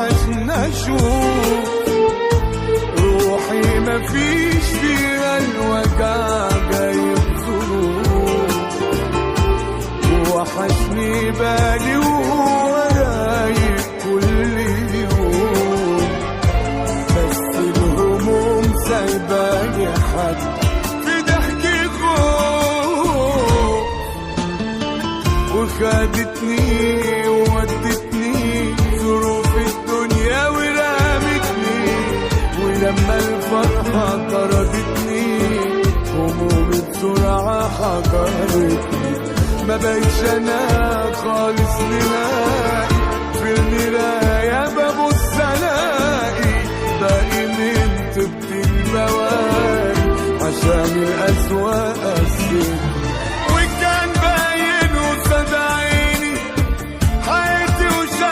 وحشنا اشوف روحي مفيش فيها الوجع جايب ظروف، وحشني بالي وهو رايق كل يوم، بس الهموم سايباني حد في ضحكي خوف، وخدتني وودتني ظروف الدنيا ورمتني، ولما الفرحة طردتني همومي بسرعة حضرتني، ما بقتش انا خالص نهائي، في المراية ببص الاقي باقي من طيبة البواقي، عشان القسوة